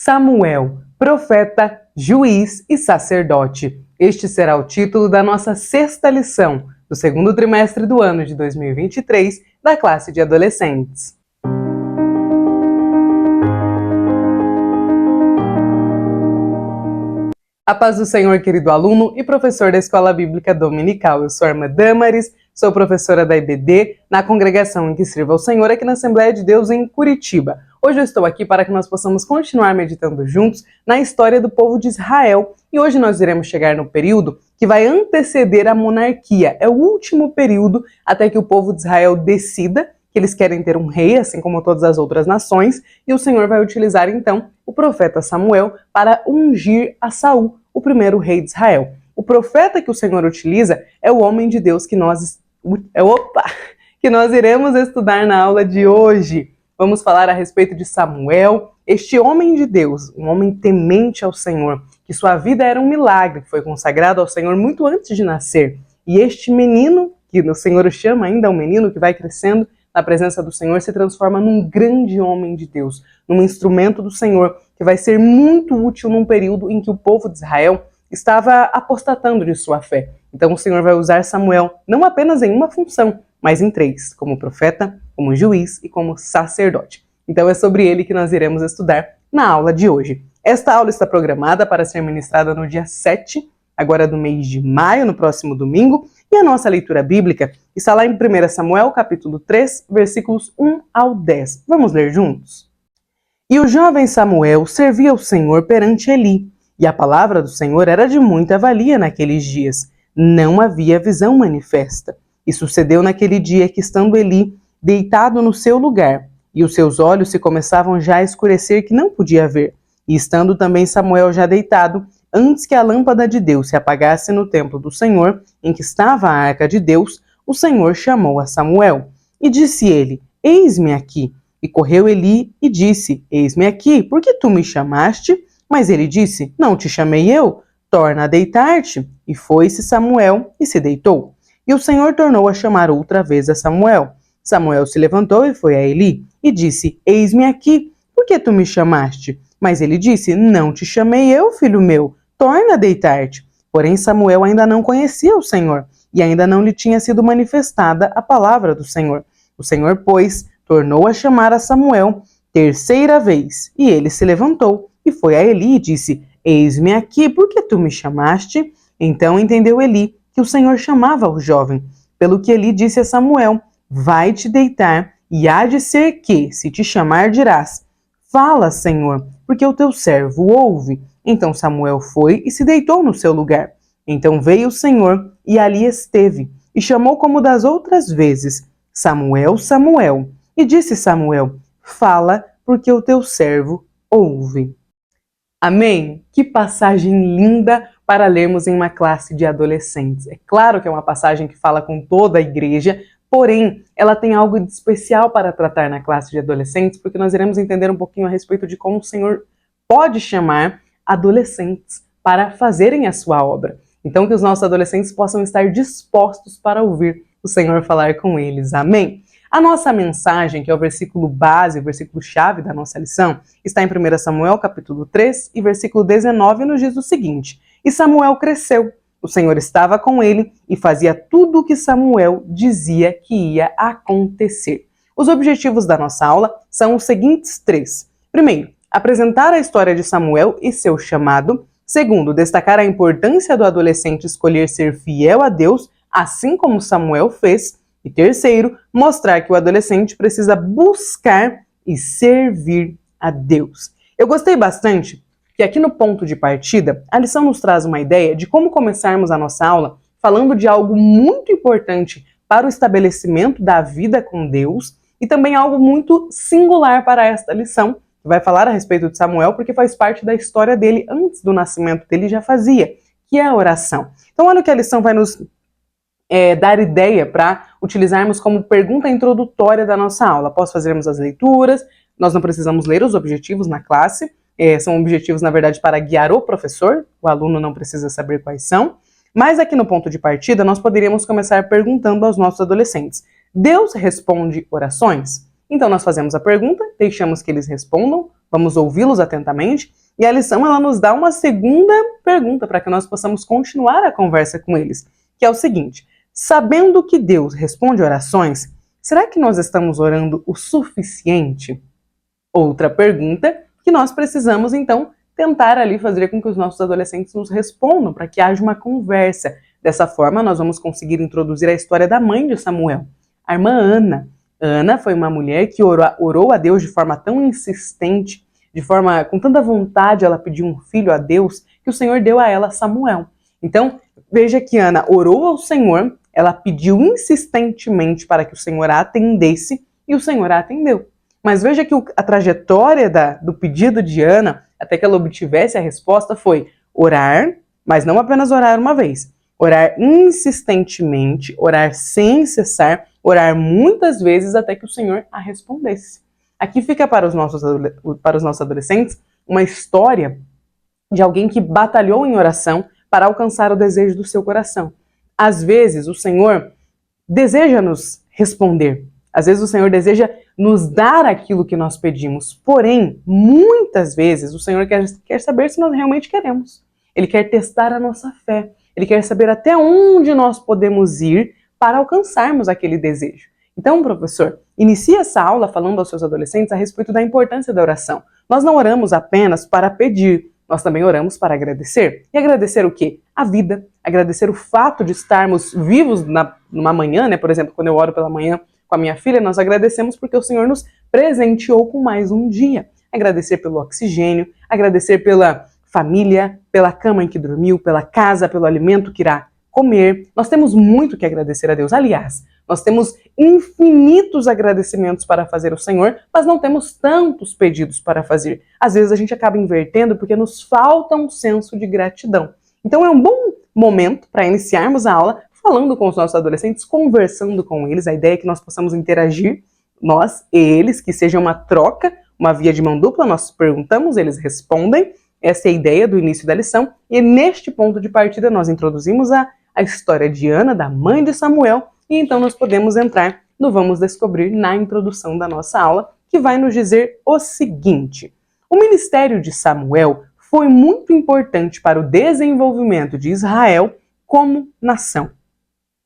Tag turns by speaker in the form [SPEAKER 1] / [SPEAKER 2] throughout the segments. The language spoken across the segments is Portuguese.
[SPEAKER 1] Samuel, profeta, juiz e sacerdote. Este será o título da nossa sexta lição, do segundo trimestre do ano de 2023, da classe de adolescentes. A paz do Senhor, querido aluno e professor da Escola Bíblica Dominical. Eu sou a irmã Damaris, sou professora da IBD, na congregação em que sirvo ao Senhor aqui na Assembleia de Deus em Curitiba. Hoje eu estou aqui para que nós possamos continuar meditando juntos na história do povo de Israel. E hoje nós iremos chegar no período que vai anteceder a monarquia. É o último período até que o povo de Israel decida que eles querem ter um rei, assim como todas as outras nações, e o Senhor vai utilizar então o profeta Samuel para ungir a Saul, o primeiro rei de Israel. O profeta que o Senhor utiliza é o homem de Deus que nós iremos estudar na aula de hoje. Vamos falar a respeito de Samuel, este homem de Deus, um homem temente ao Senhor, que sua vida era um milagre, que foi consagrado ao Senhor muito antes de nascer. E este menino, que o Senhor o chama ainda um menino que vai crescendo na presença do Senhor, se transforma num grande homem de Deus, num instrumento do Senhor, que vai ser muito útil num período em que o povo de Israel estava apostatando de sua fé. Então o Senhor vai usar Samuel não apenas em uma função, mas em três, como profeta, como juiz e como sacerdote. Então é sobre ele que nós iremos estudar na aula de hoje. Esta aula está programada para ser ministrada no dia 7, agora do mês de maio, no próximo domingo, e a nossa leitura bíblica está lá em 1 Samuel, capítulo 3, versículos 1 ao 10. Vamos ler juntos? E o jovem Samuel servia ao Senhor perante Eli, e a palavra do Senhor era de muita valia naqueles dias. Não havia visão manifesta. E sucedeu naquele dia que, estando Eli deitado no seu lugar, e os seus olhos se começavam já a escurecer que não podia ver, e estando também Samuel já deitado, antes que a lâmpada de Deus se apagasse no templo do Senhor, em que estava a arca de Deus, o Senhor chamou a Samuel. E disse ele, eis-me aqui. E correu Eli e disse, eis-me aqui, por que tu me chamaste? Mas ele disse, não te chamei eu, torna a deitar-te. E foi-se Samuel e se deitou. E o Senhor tornou a chamar outra vez a Samuel. Samuel se levantou e foi a Eli, e disse, eis-me aqui, por que tu me chamaste? Mas ele disse, não te chamei eu, filho meu, torna a deitar-te. Porém Samuel ainda não conhecia o Senhor, e ainda não lhe tinha sido manifestada a palavra do Senhor. O Senhor, pois, tornou a chamar a Samuel terceira vez, e ele se levantou, e foi a Eli e disse, eis-me aqui, por que tu me chamaste? Então entendeu Eli que o Senhor chamava o jovem, pelo que Eli disse a Samuel, vai-te deitar, e há de ser que, se te chamar, dirás, fala, Senhor, porque o teu servo ouve. Então Samuel foi e se deitou no seu lugar. Então veio o Senhor e ali esteve, e chamou como das outras vezes, Samuel, Samuel. E disse Samuel, fala, porque o teu servo ouve. Amém? Que passagem linda para lermos em uma classe de adolescentes. É claro que é uma passagem que fala com toda a igreja, porém, ela tem algo de especial para tratar na classe de adolescentes, porque nós iremos entender um pouquinho a respeito de como o Senhor pode chamar adolescentes para fazerem a sua obra. Então, que os nossos adolescentes possam estar dispostos para ouvir o Senhor falar com eles. Amém? A nossa mensagem, que é o versículo base, o versículo chave da nossa lição, está em 1 Samuel, capítulo 3, e versículo 19, nos diz o seguinte, e Samuel cresceu, o Senhor estava com ele e fazia tudo o que Samuel dizia que ia acontecer. Os objetivos da nossa aula são os seguintes três. Primeiro, apresentar a história de Samuel e seu chamado. Segundo, destacar a importância do adolescente escolher ser fiel a Deus, assim como Samuel fez. E terceiro, mostrar que o adolescente precisa buscar e servir a Deus. Eu gostei bastante que aqui no ponto de partida, a lição nos traz uma ideia de como começarmos a nossa aula falando de algo muito importante para o estabelecimento da vida com Deus e também algo muito singular para esta lição, que vai falar a respeito de Samuel, porque faz parte da história dele, antes do nascimento dele já fazia, que é a oração. Então olha o que a lição vai nos dar ideia para utilizarmos como pergunta introdutória da nossa aula. Após fazermos as leituras, nós não precisamos ler os objetivos na classe, são objetivos, na verdade, para guiar o professor, o aluno não precisa saber quais são, mas aqui no ponto de partida nós poderíamos começar perguntando aos nossos adolescentes, Deus responde orações? Então nós fazemos a pergunta, deixamos que eles respondam, Vamos ouvi-los atentamente. E a lição ela nos dá uma segunda pergunta para que nós possamos continuar a conversa com eles, que é o seguinte: sabendo que Deus responde orações, será que nós estamos orando o suficiente? Outra pergunta que nós precisamos, então, tentar ali fazer com que os nossos adolescentes nos respondam, para que haja uma conversa. Dessa forma, nós vamos conseguir introduzir a história da mãe de Samuel, a irmã Ana. Ana foi uma mulher que orou a Deus de forma tão insistente, com tanta vontade, ela pediu um filho a Deus, que o Senhor deu a ela Samuel. Então, veja que Ana orou ao Senhor, ela pediu insistentemente para que o Senhor a atendesse, e o Senhor a atendeu. Mas veja que a trajetória do pedido de Ana, até que ela obtivesse a resposta, foi orar, mas não apenas orar uma vez. Orar insistentemente, orar sem cessar, orar muitas vezes até que o Senhor a respondesse. Aqui fica para os nossos adolescentes uma história de alguém que batalhou em oração para alcançar o desejo do seu coração. Às vezes o Senhor deseja nos responder, às vezes o Senhor deseja nos dar aquilo que nós pedimos, porém, muitas vezes o Senhor quer saber se nós realmente queremos. Ele quer testar a nossa fé, Ele quer saber até onde nós podemos ir para alcançarmos aquele desejo. Então, professor, inicie essa aula falando aos seus adolescentes a respeito da importância da oração. Nós não oramos apenas para pedir, nós também oramos para agradecer. E agradecer o quê? A vida, agradecer o fato de estarmos vivos numa manhã, né? Por exemplo, quando eu oro pela manhã com a minha filha, nós agradecemos porque o Senhor nos presenteou com mais um dia. Agradecer pelo oxigênio, agradecer pela família, pela cama em que dormiu, pela casa, pelo alimento que irá comer. Nós temos muito que agradecer a Deus. Aliás, nós temos infinitos agradecimentos para fazer ao Senhor, mas não temos tantos pedidos para fazer. Às vezes a gente acaba invertendo porque nos falta um senso de gratidão. Então é um bom momento para iniciarmos a aula falando com os nossos adolescentes, conversando com eles. A ideia é que nós possamos interagir, nós e eles, que seja uma troca, uma via de mão dupla. Nós perguntamos, eles respondem. Essa é a ideia do início da lição. E neste ponto de partida nós introduzimos a história de Ana, da mãe de Samuel, e então nós podemos entrar no Vamos Descobrir na introdução da nossa aula, que vai nos dizer o seguinte: o ministério de Samuel foi muito importante para o desenvolvimento de Israel como nação.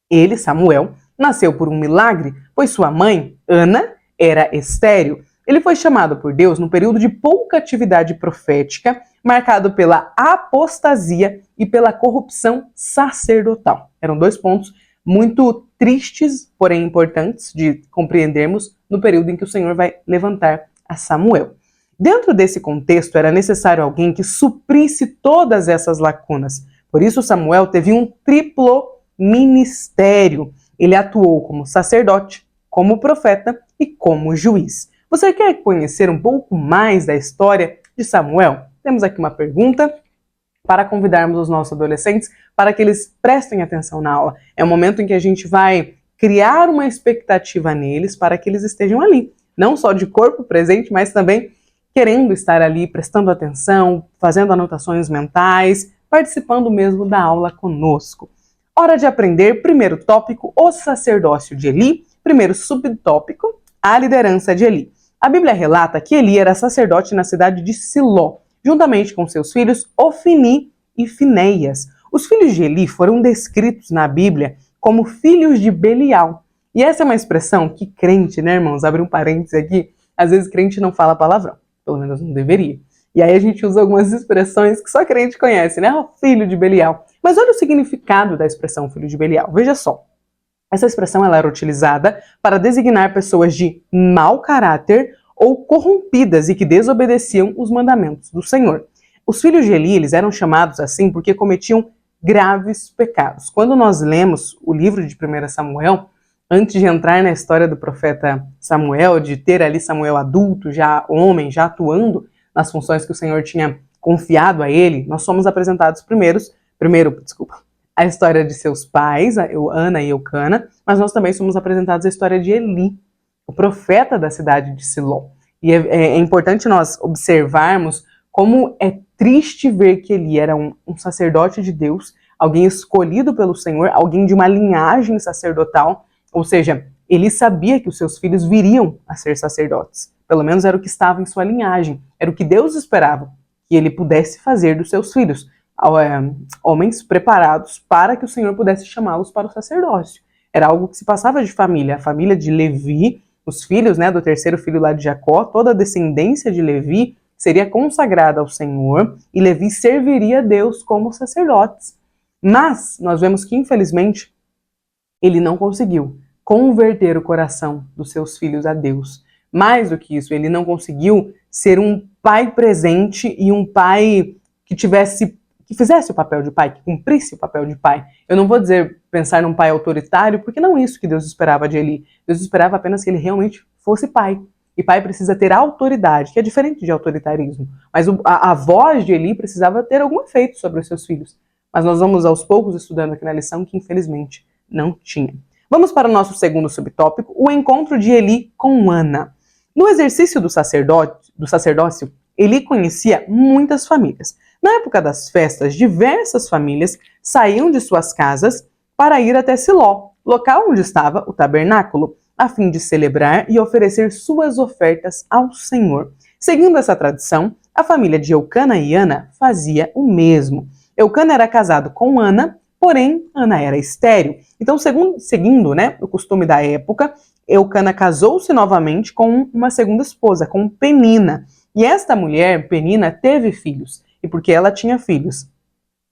[SPEAKER 1] Ele, Samuel, nasceu por um milagre, pois sua mãe, Ana, era estéril. Ele foi chamado por Deus no período de pouca atividade profética, marcado pela apostasia e pela corrupção sacerdotal. Eram dois pontos muito tristes, porém importantes de compreendermos no período em que o Senhor vai levantar a Samuel. Dentro desse contexto, era necessário alguém que suprisse todas essas lacunas. Por isso, Samuel teve um triplo ministério. Ele atuou como sacerdote, como profeta e como juiz. Você quer conhecer um pouco mais da história de Samuel? Temos aqui uma pergunta para convidarmos os nossos adolescentes para que eles prestem atenção na aula. É o momento em que a gente vai criar uma expectativa neles para que eles estejam ali, não só de corpo presente, mas também querendo estar ali, prestando atenção, fazendo anotações mentais, participando mesmo da aula conosco. Hora de aprender. Primeiro tópico, o sacerdócio de Eli. Primeiro subtópico, a liderança de Eli. A Bíblia relata que Eli era sacerdote na cidade de Siló, juntamente com seus filhos Ofni e Finéias. Os filhos de Eli foram descritos na Bíblia como filhos de Belial. E essa é uma expressão que crente, né, irmãos? Abre um parênteses aqui. Às vezes crente não fala palavrão. Pelo menos não deveria. E aí a gente usa algumas expressões que só crente conhece, né? Oh, filho de Belial. Mas olha o significado da expressão filho de Belial. Veja só. Essa expressão ela era utilizada para designar pessoas de mau caráter ou corrompidas e que desobedeciam os mandamentos do Senhor. Os filhos de Eli, eles eram chamados assim porque cometiam graves pecados. Quando nós lemos o livro de 1 Samuel, antes de entrar na história do profeta Samuel, de ter ali Samuel adulto, já homem, já atuando nas funções que o Senhor tinha confiado a ele, nós somos apresentados primeiro, a história de seus pais, Ana e Eucana, mas nós também somos apresentados a história de Eli, o profeta da cidade de Siló. E é importante nós observarmos como é triste ver que Eli era um sacerdote de Deus, alguém escolhido pelo Senhor, alguém de uma linhagem sacerdotal, ou seja, Eli sabia que os seus filhos viriam a ser sacerdotes. Pelo menos era o que estava em sua linhagem. Era o que Deus esperava que ele pudesse fazer dos seus filhos. Homens preparados para que o Senhor pudesse chamá-los para o sacerdócio. Era algo que se passava de família. A família de Levi, os filhos, do terceiro filho lá de Jacó, toda a descendência de Levi seria consagrada ao Senhor e Levi serviria a Deus como sacerdotes. Mas nós vemos que, infelizmente, ele não conseguiu converter o coração dos seus filhos a Deus. Mais do que isso, ele não conseguiu ser um pai presente e um pai que fizesse o papel de pai, que cumprisse o papel de pai. Eu não vou pensar num pai autoritário, porque não é isso que Deus esperava de Eli. Deus esperava apenas que ele realmente fosse pai. E pai precisa ter autoridade, que é diferente de autoritarismo. Mas a voz de Eli precisava ter algum efeito sobre os seus filhos. Mas nós vamos aos poucos estudando aqui na lição que infelizmente não tinha. Vamos para o nosso segundo subtópico, o encontro de Eli com Ana. No exercício do sacerdócio, Eli conhecia muitas famílias. Na época das festas, diversas famílias saíam de suas casas para ir até Siló, local onde estava o tabernáculo, a fim de celebrar e oferecer suas ofertas ao Senhor. Seguindo essa tradição, a família de Eucana e Ana fazia o mesmo. Eucana era casado com Ana, porém Ana era estéril. Então, seguindo o costume da época, Eucana casou-se novamente com uma segunda esposa, com Penina. E esta mulher, Penina, teve filhos. E porque ela tinha filhos,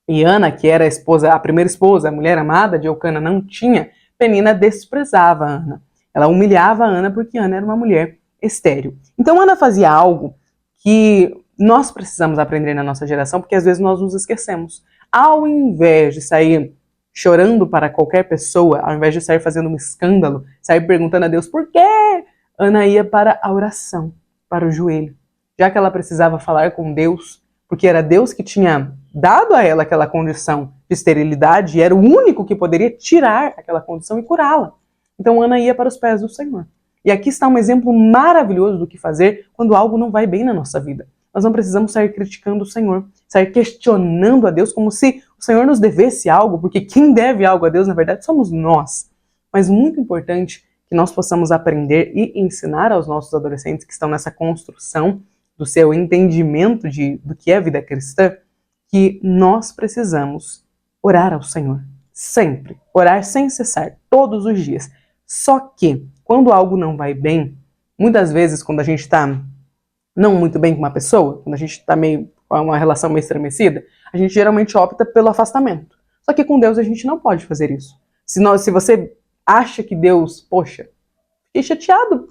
[SPEAKER 1] e Ana, que era a primeira esposa, a mulher amada de Eucana, não tinha, Penina desprezava Ana. Ela humilhava Ana porque Ana era uma mulher estéril. Então Ana fazia algo que nós precisamos aprender na nossa geração, porque às vezes nós nos esquecemos. Ao invés de sair chorando para qualquer pessoa, ao invés de sair fazendo um escândalo, sair perguntando a Deus por quê, Ana ia para a oração, para o joelho. Já que ela precisava falar com Deus, porque era Deus que tinha dado a ela aquela condição de esterilidade e era o único que poderia tirar aquela condição e curá-la. Então Ana ia para os pés do Senhor. E aqui está um exemplo maravilhoso do que fazer quando algo não vai bem na nossa vida. Nós não precisamos sair criticando o Senhor, sair questionando a Deus como se o Senhor nos devesse algo, porque quem deve algo a Deus, na verdade, somos nós. Mas muito importante que nós possamos aprender e ensinar aos nossos adolescentes que estão nessa construção do seu entendimento do que é a vida cristã, que nós precisamos orar ao Senhor. Sempre. Orar sem cessar, todos os dias. Só que, quando algo não vai bem, muitas vezes quando a gente está não muito bem com uma pessoa, quando a gente está com uma relação meio estremecida, a gente geralmente opta pelo afastamento. Só que com Deus a gente não pode fazer isso. Se você acha que Deus, poxa, fiquei chateado,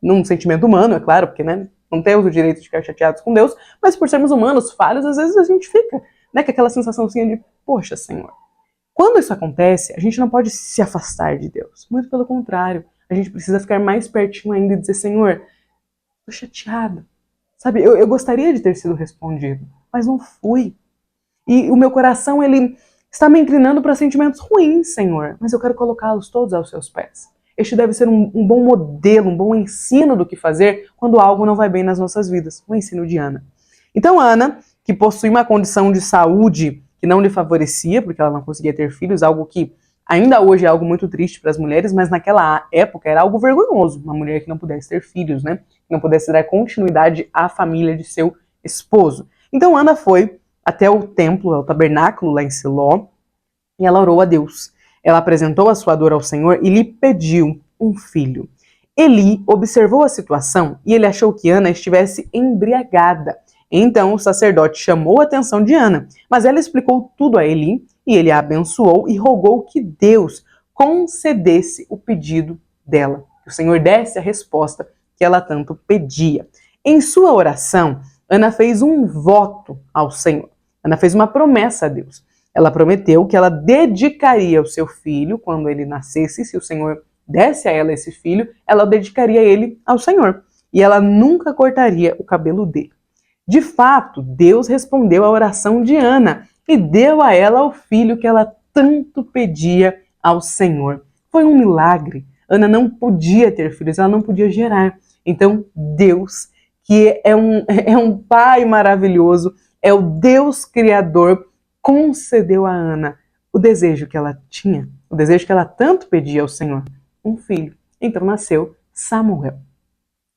[SPEAKER 1] num sentimento humano, é claro, porque não temos o direito de ficar chateados com Deus, mas por sermos humanos, falhos, às vezes a gente fica com aquela sensaçãozinha de, poxa, Senhor. Quando isso acontece, a gente não pode se afastar de Deus. Muito pelo contrário, a gente precisa ficar mais pertinho ainda e dizer, Senhor, tô chateado. Sabe, eu gostaria de ter sido respondido, mas não fui. E o meu coração, ele está me inclinando para sentimentos ruins, Senhor, mas eu quero colocá-los todos aos seus pés. Este deve ser um bom modelo, um bom ensino do que fazer quando algo não vai bem nas nossas vidas. O ensino de Ana. Então Ana, que possui uma condição de saúde que não lhe favorecia, porque ela não conseguia ter filhos, algo que ainda hoje é algo muito triste para as mulheres, mas naquela época era algo vergonhoso, uma mulher que não pudesse ter filhos, que não pudesse dar continuidade à família de seu esposo. Então Ana foi até o templo, ao tabernáculo lá em Siló, e ela orou a Deus. Ela apresentou a sua dor ao Senhor e lhe pediu um filho. Eli observou a situação e ele achou que Ana estivesse embriagada. Então o sacerdote chamou a atenção de Ana, mas ela explicou tudo a Eli e ele a abençoou e rogou que Deus concedesse o pedido dela, que o Senhor desse a resposta que ela tanto pedia. Em sua oração, Ana fez um voto ao Senhor. Ana fez uma promessa a Deus. Ela prometeu que ela dedicaria o seu filho quando ele nascesse, se o Senhor desse a ela esse filho, ela dedicaria ele ao Senhor. E ela nunca cortaria o cabelo dele. De fato, Deus respondeu à oração de Ana e deu a ela o filho que ela tanto pedia ao Senhor. Foi um milagre. Ana não podia ter filhos, ela não podia gerar. Então, Deus, que é um pai maravilhoso, é o Deus Criador, concedeu a Ana o desejo que ela tinha, o desejo que ela tanto pedia ao Senhor, um filho. Então nasceu Samuel.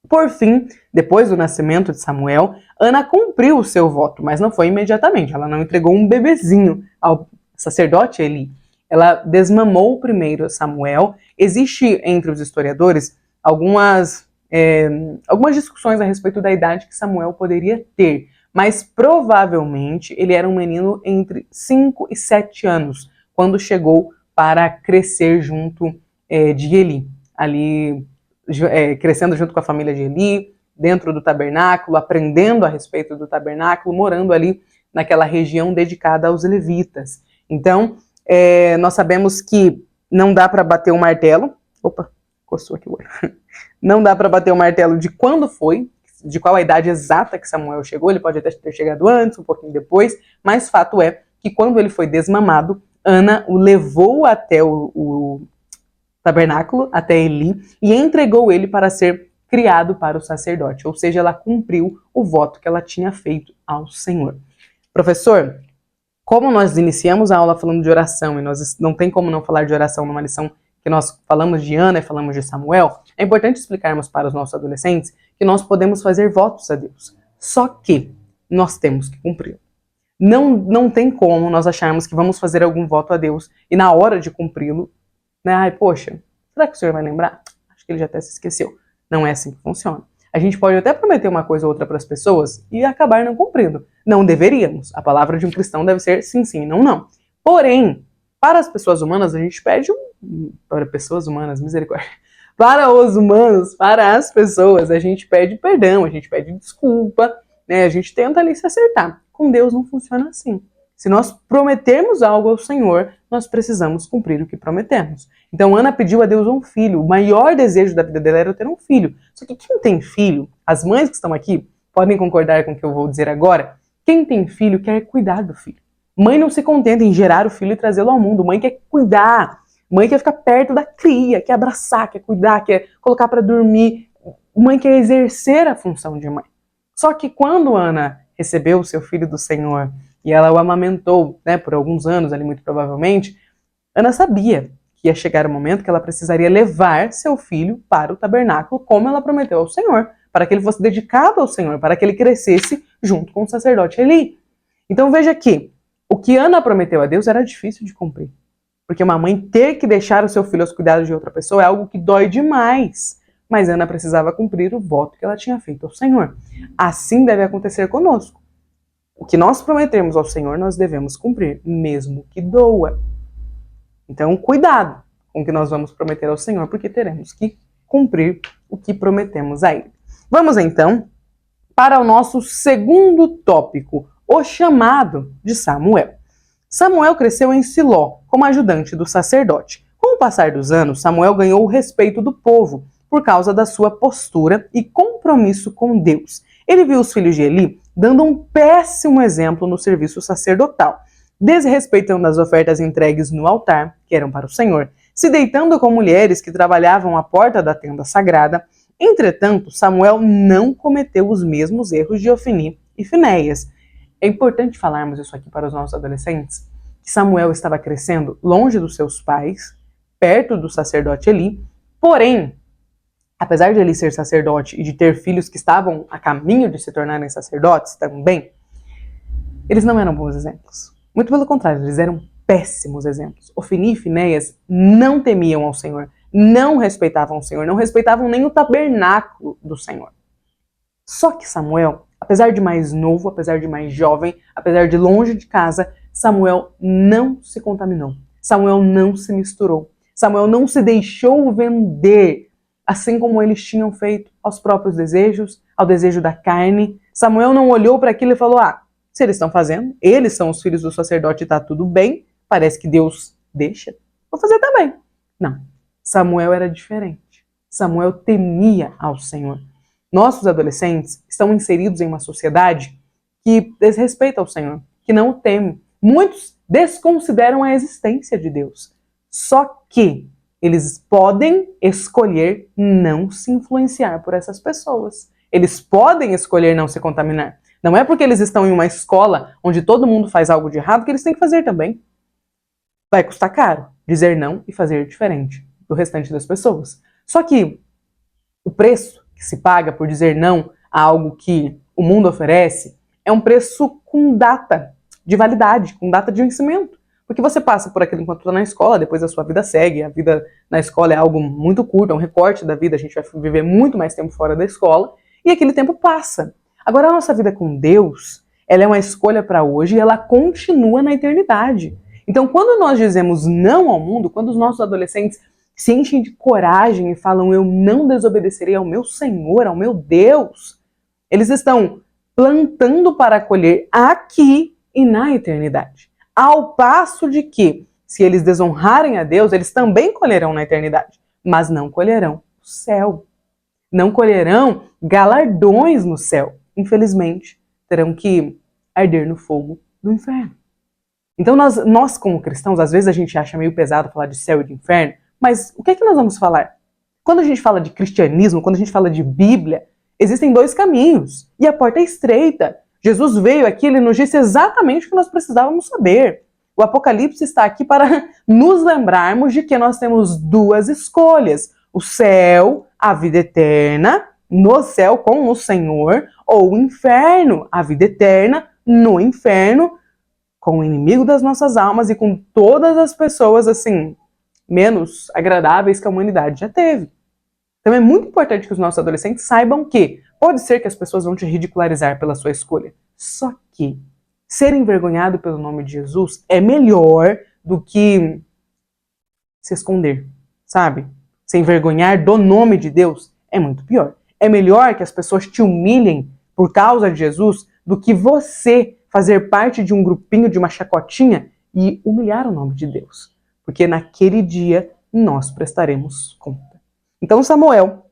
[SPEAKER 1] Por fim, depois do nascimento de Samuel, Ana cumpriu o seu voto, mas não foi imediatamente. Ela não entregou um bebezinho ao sacerdote Eli. Ela desmamou primeiro Samuel. Existe entre os historiadores algumas discussões a respeito da idade que Samuel poderia ter, mas provavelmente ele era um menino entre 5 e 7 anos, quando chegou para crescer junto de Eli, ali crescendo junto com a família de Eli, dentro do tabernáculo, aprendendo a respeito do tabernáculo, morando ali naquela região dedicada aos levitas. Então, nós sabemos que não dá para bater o martelo. Opa, coçou aqui o olho. Não dá para bater o martelo de quando foi, de qual a idade exata que Samuel chegou. Ele pode até ter chegado antes, um pouquinho depois, mas fato é que quando ele foi desmamado, Ana o levou até o tabernáculo, até Eli, e entregou ele para ser criado para o sacerdote. Ou seja, ela cumpriu o voto que ela tinha feito ao Senhor. Professor, como nós iniciamos a aula falando de oração, e nós não tem como não falar de oração numa lição que nós falamos de Ana e falamos de Samuel, é importante explicarmos para os nossos adolescentes que nós podemos fazer votos a Deus. Só que nós temos que cumprir. Não tem como nós acharmos que vamos fazer algum voto a Deus e na hora de cumpri-lo, né? Ai, poxa, será que o senhor vai lembrar? Acho que ele já até se esqueceu. Não é assim que funciona. A gente pode até prometer uma coisa ou outra para as pessoas e acabar não cumprindo. Não deveríamos. A palavra de um cristão deve ser sim, sim, não, não. Porém, para as pessoas humanas, a gente pede para pessoas humanas, misericórdia. Para os humanos, para as pessoas, a gente pede perdão, a gente pede desculpa, né? A gente tenta ali se acertar. Com Deus não funciona assim. Se nós prometermos algo ao Senhor, nós precisamos cumprir o que prometemos. Então, Ana pediu a Deus um filho. O maior desejo da vida dela era ter um filho. Só que quem tem filho, as mães que estão aqui, podem concordar com o que eu vou dizer agora. Quem tem filho quer cuidar do filho. Mãe não se contenta em gerar o filho e trazê-lo ao mundo. Mãe quer cuidar. Mãe quer ficar perto da cria, quer abraçar, quer cuidar, quer colocar para dormir. Mãe quer exercer a função de mãe. Só que quando Ana recebeu o seu filho do Senhor e ela o amamentou, né, por alguns anos ali muito provavelmente, Ana sabia que ia chegar o momento que ela precisaria levar seu filho para o tabernáculo, como ela prometeu ao Senhor, para que ele fosse dedicado ao Senhor, para que ele crescesse junto com o sacerdote Eli. Então veja que o que Ana prometeu a Deus era difícil de cumprir. Porque uma mãe ter que deixar o seu filho aos cuidados de outra pessoa é algo que dói demais. Mas Ana precisava cumprir o voto que ela tinha feito ao Senhor. Assim deve acontecer conosco. O que nós prometemos ao Senhor, nós devemos cumprir, mesmo que doa. Então, cuidado com o que nós vamos prometer ao Senhor, porque teremos que cumprir o que prometemos a Ele. Vamos, então, para o nosso segundo tópico, o chamado de Samuel. Samuel cresceu em Siló, como ajudante do sacerdote. Com o passar dos anos, Samuel ganhou o respeito do povo, por causa da sua postura e compromisso com Deus. Ele viu os filhos de Eli dando um péssimo exemplo no serviço sacerdotal, desrespeitando as ofertas entregues no altar, que eram para o Senhor, se deitando com mulheres que trabalhavam à porta da tenda sagrada. Entretanto, Samuel não cometeu os mesmos erros de Ofni e Finéias. É importante falarmos isso aqui para os nossos adolescentes, que Samuel estava crescendo longe dos seus pais, perto do sacerdote Eli, porém, apesar de Eli ser sacerdote e de ter filhos que estavam a caminho de se tornarem sacerdotes também, eles não eram bons exemplos. Muito pelo contrário, eles eram péssimos exemplos. Ofni e Finéias não temiam ao Senhor, não respeitavam o Senhor, não respeitavam nem o tabernáculo do Senhor. Só que Samuel, apesar de mais novo, apesar de mais jovem, apesar de longe de casa, Samuel não se contaminou. Samuel não se misturou. Samuel não se deixou vender, assim como eles tinham feito aos próprios desejos, ao desejo da carne. Samuel não olhou para aquilo e falou, se eles estão fazendo, eles são os filhos do sacerdote e está tudo bem, parece que Deus deixa, vou fazer também. Não, Samuel era diferente. Samuel temia ao Senhor. Nossos adolescentes estão inseridos em uma sociedade que desrespeita ao Senhor, que não o teme. Muitos desconsideram a existência de Deus. Só que eles podem escolher não se influenciar por essas pessoas. Eles podem escolher não se contaminar. Não é porque eles estão em uma escola onde todo mundo faz algo de errado que eles têm que fazer também. Vai custar caro dizer não e fazer diferente do restante das pessoas. Só que o preço que se paga por dizer não a algo que o mundo oferece é um preço com data de validade, com data de vencimento. Porque você passa por aquilo enquanto está na escola, depois a sua vida segue, a vida na escola é algo muito curto, é um recorte da vida, a gente vai viver muito mais tempo fora da escola, e aquele tempo passa. Agora a nossa vida com Deus, ela é uma escolha para hoje e ela continua na eternidade. Então quando nós dizemos não ao mundo, quando os nossos adolescentes se enchem de coragem e falam eu não desobedecerei ao meu Senhor, ao meu Deus, eles estão plantando para colher aqui e na eternidade. Ao passo de que, se eles desonrarem a Deus, eles também colherão na eternidade, mas não colherão o céu. Não colherão galardões no céu. Infelizmente, terão que arder no fogo do inferno. Então nós como cristãos, às vezes a gente acha meio pesado falar de céu e de inferno, mas o que é que nós vamos falar? Quando a gente fala de cristianismo, quando a gente fala de Bíblia, existem dois caminhos e a porta é estreita. Jesus veio aqui, ele nos disse exatamente o que nós precisávamos saber. O Apocalipse está aqui para nos lembrarmos de que nós temos duas escolhas. O céu, a vida eterna, no céu com o Senhor, ou o inferno, a vida eterna, no inferno, com o inimigo das nossas almas e com todas as pessoas, assim, menos agradáveis que a humanidade já teve. Então é muito importante que os nossos adolescentes saibam que pode ser que as pessoas vão te ridicularizar pela sua escolha. Só que ser envergonhado pelo nome de Jesus é melhor do que se esconder, sabe? Se envergonhar do nome de Deus é muito pior. É melhor que as pessoas te humilhem por causa de Jesus do que você fazer parte de um grupinho, de uma chacotinha e humilhar o nome de Deus. Porque naquele dia nós prestaremos conta. Então Samuel,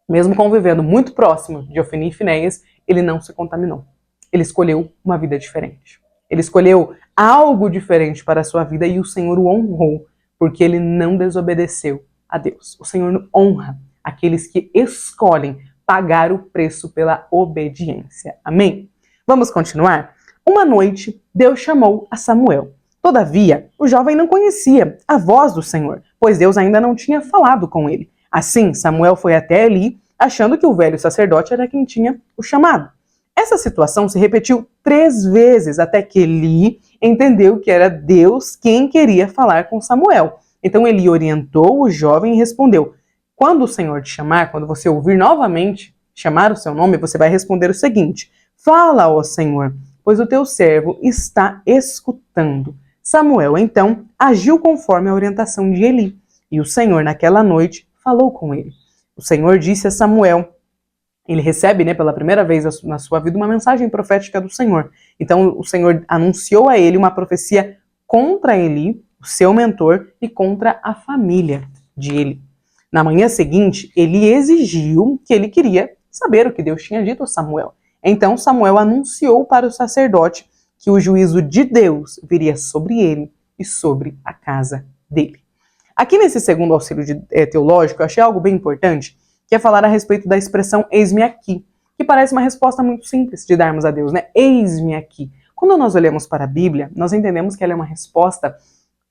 [SPEAKER 1] mesmo convivendo muito próximo de Ofni e Finéias, ele não se contaminou. Ele escolheu uma vida diferente. Ele escolheu algo diferente para a sua vida e o Senhor o honrou, porque ele não desobedeceu a Deus. O Senhor honra aqueles que escolhem pagar o preço pela obediência. Amém? Vamos continuar? Uma noite, Deus chamou a Samuel. Todavia, o jovem não conhecia a voz do Senhor, pois Deus ainda não tinha falado com ele. Assim, Samuel foi até Eli, achando que o velho sacerdote era quem tinha o chamado. Essa situação se repetiu 3 vezes, até que Eli entendeu que era Deus quem queria falar com Samuel. Então Eli orientou o jovem e respondeu: quando o Senhor te chamar, quando você ouvir novamente chamar o seu nome, você vai responder o seguinte: fala, ó Senhor, pois o teu servo está escutando. Samuel, então, agiu conforme a orientação de Eli, e o Senhor, naquela noite, falou com ele. O Senhor disse a Samuel, ele recebe, pela primeira vez na sua vida, uma mensagem profética do Senhor. Então, o Senhor anunciou a ele uma profecia contra Eli, o seu mentor, e contra a família de Eli. Na manhã seguinte, Eli exigiu que ele queria saber o que Deus tinha dito a Samuel. Então, Samuel anunciou para o sacerdote que o juízo de Deus viria sobre ele e sobre a casa dele. Aqui nesse segundo auxílio teológico, eu achei algo bem importante, que é falar a respeito da expressão eis-me aqui, que parece uma resposta muito simples de darmos a Deus, né? Eis-me aqui. Quando nós olhamos para a Bíblia, nós entendemos que ela é uma resposta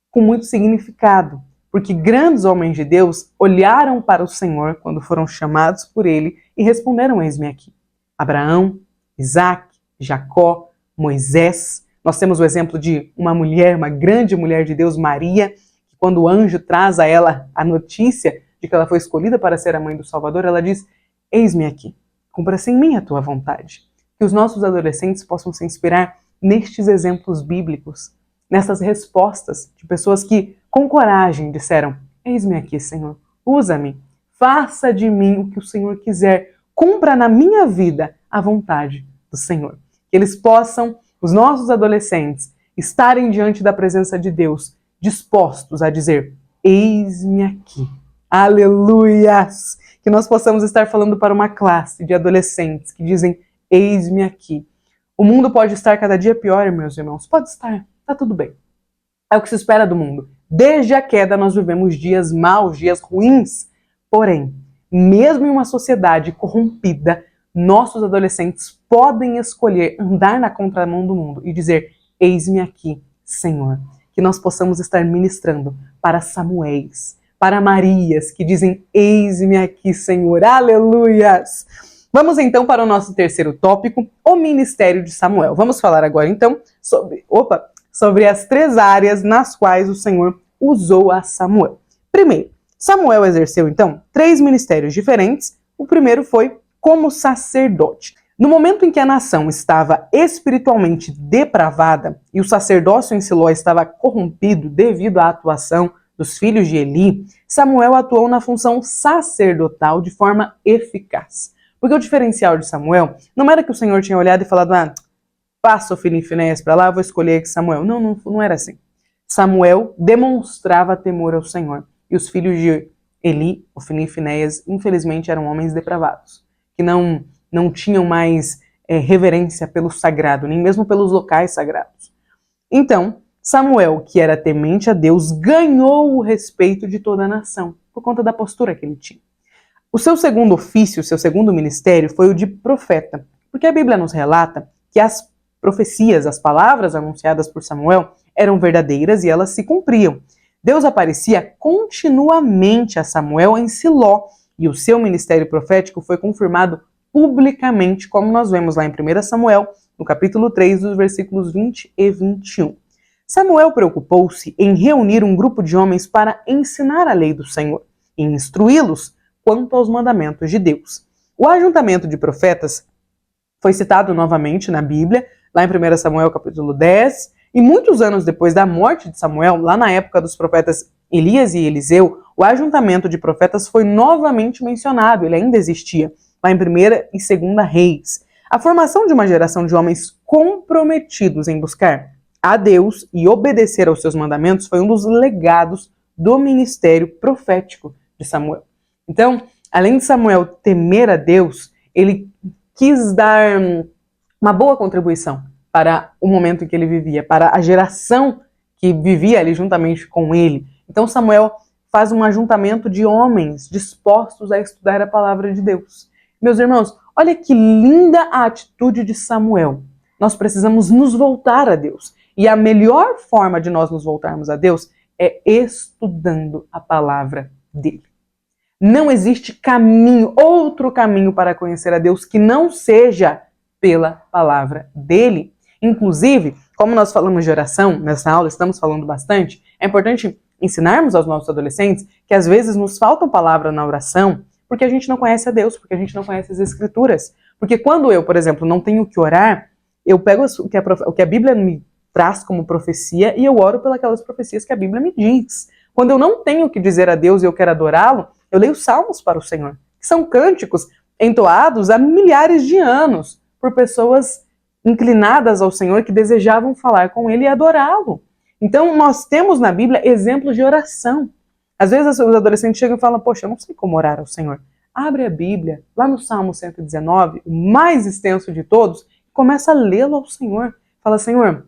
[SPEAKER 1] com muito significado, porque grandes homens de Deus olharam para o Senhor quando foram chamados por ele e responderam eis-me aqui. Abraão, Isaac, Jacó, Moisés. Nós temos o exemplo de uma mulher, uma grande mulher de Deus, Maria, que quando o anjo traz a ela a notícia de que ela foi escolhida para ser a mãe do Salvador, ela diz: eis-me aqui, cumpra-se em mim a tua vontade. Que os nossos adolescentes possam se inspirar nestes exemplos bíblicos, nessas respostas de pessoas que, com coragem, disseram: eis-me aqui, Senhor, usa-me, faça de mim o que o Senhor quiser, cumpra na minha vida a vontade do Senhor. Que eles possam, os nossos adolescentes, estarem diante da presença de Deus, dispostos a dizer: eis-me aqui. Aleluias! Que nós possamos estar falando para uma classe de adolescentes que dizem: eis-me aqui. O mundo pode estar cada dia pior, meus irmãos. Pode estar, tá tudo bem. É o que se espera do mundo. Desde a queda nós vivemos dias maus, dias ruins. Porém, mesmo em uma sociedade corrompida, nossos adolescentes podem escolher andar na contramão do mundo e dizer: eis-me aqui, Senhor. Que nós possamos estar ministrando para Samuéis, para Marias que dizem: eis-me aqui, Senhor, aleluias! Vamos então para o nosso terceiro tópico, o ministério de Samuel. Vamos falar agora então sobre as 3 áreas nas quais o Senhor usou a Samuel. Primeiro, Samuel exerceu então 3 ministérios diferentes. O primeiro foi como sacerdote. No momento em que a nação estava espiritualmente depravada e o sacerdócio em Siló estava corrompido devido à atuação dos filhos de Eli, Samuel atuou na função sacerdotal de forma eficaz. Porque o diferencial de Samuel não era que o Senhor tinha olhado e falado: passa o filho Finéias para lá, vou escolher aqui Samuel. Não era assim. Samuel demonstrava temor ao Senhor. E os filhos de Eli, Ofni e Finéias, infelizmente eram homens depravados, que não tinham mais reverência pelo sagrado, nem mesmo pelos locais sagrados. Então, Samuel, que era temente a Deus, ganhou o respeito de toda a nação, por conta da postura que ele tinha. O seu segundo ofício, o seu segundo ministério, foi o de profeta, porque a Bíblia nos relata que as profecias, as palavras anunciadas por Samuel, eram verdadeiras e elas se cumpriam. Deus aparecia continuamente a Samuel em Siló, e o seu ministério profético foi confirmado publicamente, como nós vemos lá em 1 Samuel, no capítulo 3, dos versículos 20 e 21. Samuel preocupou-se em reunir um grupo de homens para ensinar a lei do Senhor e instruí-los quanto aos mandamentos de Deus. O ajuntamento de profetas foi citado novamente na Bíblia, lá em 1 Samuel capítulo 10, e muitos anos depois da morte de Samuel, lá na época dos profetas Elias e Eliseu, o ajuntamento de profetas foi novamente mencionado, ele ainda existia, lá em 1ª e 2ª Reis. A formação de uma geração de homens comprometidos em buscar a Deus e obedecer aos seus mandamentos foi um dos legados do ministério profético de Samuel. Então, além de Samuel temer a Deus, ele quis dar uma boa contribuição para o momento em que ele vivia, para a geração que vivia ali juntamente com ele. Então Samuel faz um ajuntamento de homens dispostos a estudar a palavra de Deus. Meus irmãos, olha que linda a atitude de Samuel. Nós precisamos nos voltar a Deus. E a melhor forma de nós nos voltarmos a Deus é estudando a palavra dele. Não existe caminho, outro caminho para conhecer a Deus que não seja pela palavra dele. Inclusive, como nós falamos de oração nessa aula, estamos falando bastante, é importante ensinarmos aos nossos adolescentes que às vezes nos faltam palavras na oração porque a gente não conhece a Deus, porque a gente não conhece as Escrituras. Porque quando eu, por exemplo, não tenho que orar, eu pego o que a Bíblia me traz como profecia e eu oro pelas profecias que a Bíblia me diz. Quando eu não tenho que dizer a Deus e eu quero adorá-lo, eu leio salmos para o Senhor, que são cânticos entoados há milhares de anos por pessoas inclinadas ao Senhor que desejavam falar com Ele e adorá-lo. Então nós temos na Bíblia exemplos de oração. Às vezes os adolescentes chegam e falam: poxa, eu não sei como orar ao Senhor. Abre a Bíblia, lá no Salmo 119, o mais extenso de todos, e começa a lê-lo ao Senhor. Fala: Senhor,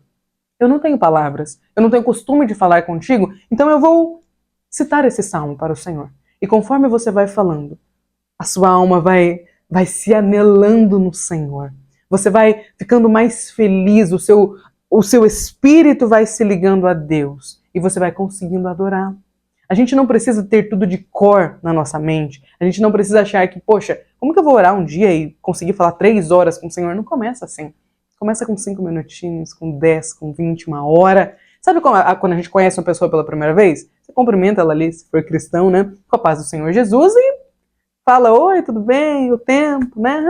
[SPEAKER 1] eu não tenho palavras, eu não tenho costume de falar contigo, então eu vou citar esse salmo para o Senhor. E conforme você vai falando, a sua alma vai se anelando no Senhor. Você vai ficando mais feliz, o seu espírito vai se ligando a Deus e você vai conseguindo adorá-lo. A gente não precisa ter tudo de cor na nossa mente. A gente não precisa achar que, poxa, como que eu vou orar um dia e conseguir falar 3 horas com o Senhor? Não começa assim. Começa com 5 minutinhos, com 10, com 20, 1 hora. Sabe quando a gente conhece uma pessoa pela primeira vez? Você cumprimenta ela ali, se for cristão, né? Com a paz do Senhor Jesus e fala: oi, tudo bem? O tempo, né?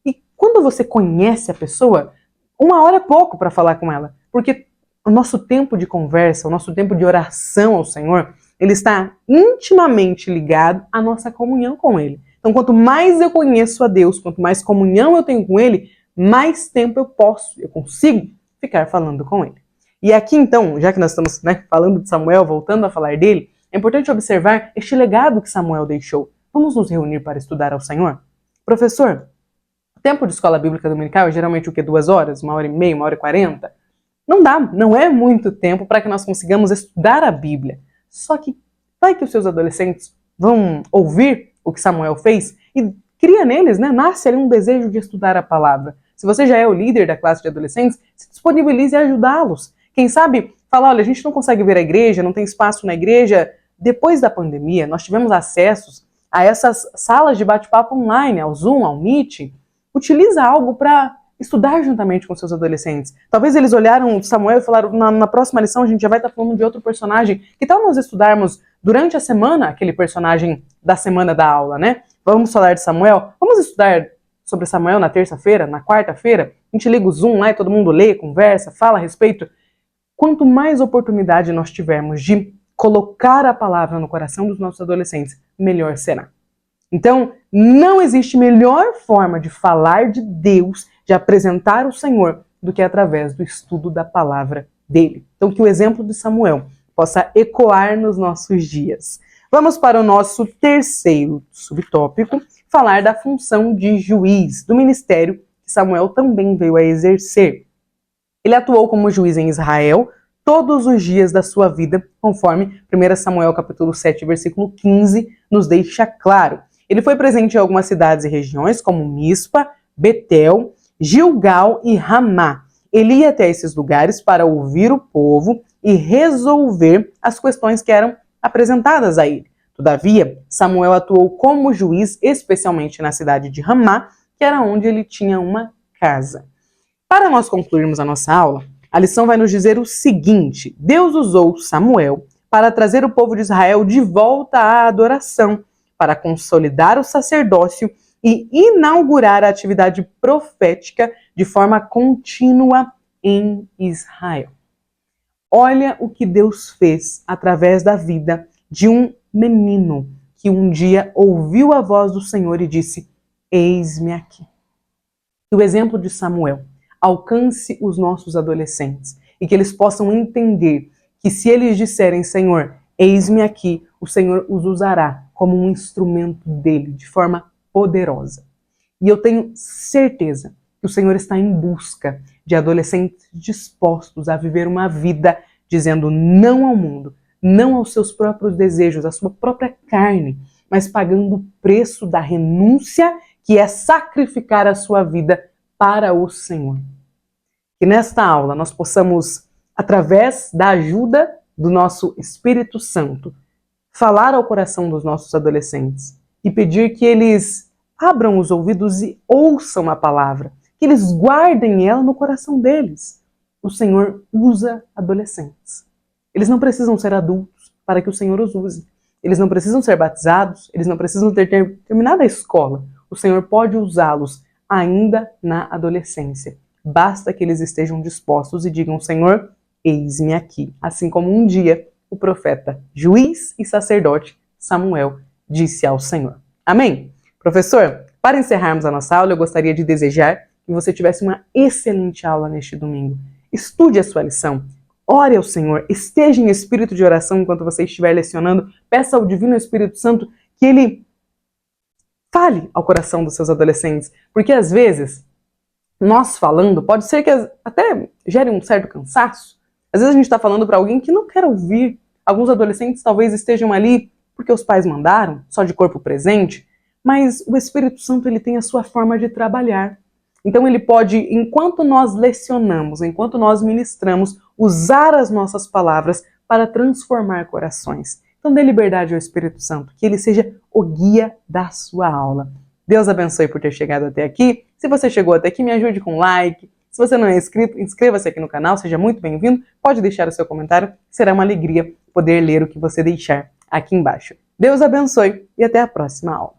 [SPEAKER 1] E quando você conhece a pessoa, 1 hora é pouco para falar com ela. Porque o nosso tempo de conversa, o nosso tempo de oração ao Senhor, ele está intimamente ligado à nossa comunhão com Ele. Então, quanto mais eu conheço a Deus, quanto mais comunhão eu tenho com Ele, mais tempo eu consigo ficar falando com Ele. E aqui, então, já que nós estamos falando de Samuel, voltando a falar dele, é importante observar este legado que Samuel deixou. Vamos nos reunir para estudar ao Senhor? Professor, o tempo de escola bíblica dominical é geralmente o quê? 2 horas? 1h30? 1h40? Não dá, não é muito tempo para que nós consigamos estudar a Bíblia. Só que vai que os seus adolescentes vão ouvir o que Samuel fez e cria neles, nasce ali um desejo de estudar a palavra. Se você já é o líder da classe de adolescentes, se disponibilize a ajudá-los. Quem sabe, fala: olha, a gente não consegue ver a igreja, não tem espaço na igreja, depois da pandemia, nós tivemos acessos a essas salas de bate-papo online, ao Zoom, ao Meet. Utiliza algo para estudar juntamente com seus adolescentes. Talvez eles olharam Samuel e falaram, na próxima lição a gente já vai estar falando de outro personagem. Que tal nós estudarmos durante a semana aquele personagem da semana da aula, né? Vamos falar de Samuel? Vamos estudar sobre Samuel na terça-feira, na quarta-feira? A gente liga o Zoom lá e todo mundo lê, conversa, fala a respeito. Quanto mais oportunidade nós tivermos de colocar a palavra no coração dos nossos adolescentes, melhor será. Então, não existe melhor forma de falar de Deus, de apresentar o Senhor, do que através do estudo da palavra dele. Então, que o exemplo de Samuel possa ecoar nos nossos dias. Vamos para o nosso terceiro subtópico, falar da função de juiz, do ministério que Samuel também veio a exercer. Ele atuou como juiz em Israel todos os dias da sua vida, conforme 1 Samuel capítulo 7, versículo 15, nos deixa claro. Ele foi presente em algumas cidades e regiões, como Mispa, Betel, Gilgal e Ramá. Ele ia até esses lugares para ouvir o povo e resolver as questões que eram apresentadas a ele. Todavia, Samuel atuou como juiz, especialmente na cidade de Ramá, que era onde ele tinha uma casa. Para nós concluirmos a nossa aula, a lição vai nos dizer o seguinte: Deus usou Samuel para trazer o povo de Israel de volta à adoração, para consolidar o sacerdócio e inaugurar a atividade profética de forma contínua em Israel. Olha o que Deus fez através da vida de um menino que um dia ouviu a voz do Senhor e disse: eis-me aqui. Que o exemplo de Samuel alcance os nossos adolescentes e que eles possam entender que se eles disserem, Senhor, eis-me aqui, o Senhor os usará como um instrumento dele, de forma poderosa. E eu tenho certeza que o Senhor está em busca de adolescentes dispostos a viver uma vida dizendo não ao mundo, não aos seus próprios desejos, à sua própria carne, mas pagando o preço da renúncia, que é sacrificar a sua vida para o Senhor. Que nesta aula nós possamos, através da ajuda do nosso Espírito Santo, falar ao coração dos nossos adolescentes e pedir que eles abram os ouvidos e ouçam a palavra, que eles guardem ela no coração deles. O Senhor usa adolescentes. Eles não precisam ser adultos para que o Senhor os use. Eles não precisam ser batizados, eles não precisam ter terminado a escola. O Senhor pode usá-los ainda na adolescência. Basta que eles estejam dispostos e digam, Senhor, eis-me aqui. Assim como um dia o profeta, juiz e sacerdote Samuel disse ao Senhor. Amém? Professor, para encerrarmos a nossa aula, eu gostaria de desejar que você tivesse uma excelente aula neste domingo. Estude a sua lição. Ore ao Senhor, esteja em espírito de oração enquanto você estiver lecionando. Peça ao Divino Espírito Santo que Ele fale ao coração dos seus adolescentes. Porque às vezes, nós falando, pode ser que até gere um certo cansaço. Às vezes a gente está falando para alguém que não quer ouvir. Alguns adolescentes talvez estejam ali porque os pais mandaram, só de corpo presente. Mas o Espírito Santo ele tem a sua forma de trabalhar. Então ele pode, enquanto nós lecionamos, enquanto nós ministramos, usar as nossas palavras para transformar corações. Então dê liberdade ao Espírito Santo, que ele seja o guia da sua aula. Deus abençoe por ter chegado até aqui. Se você chegou até aqui, me ajude com um like. Se você não é inscrito, inscreva-se aqui no canal, seja muito bem-vindo. Pode deixar o seu comentário, será uma alegria poder ler o que você deixar aqui embaixo. Deus abençoe e até a próxima aula.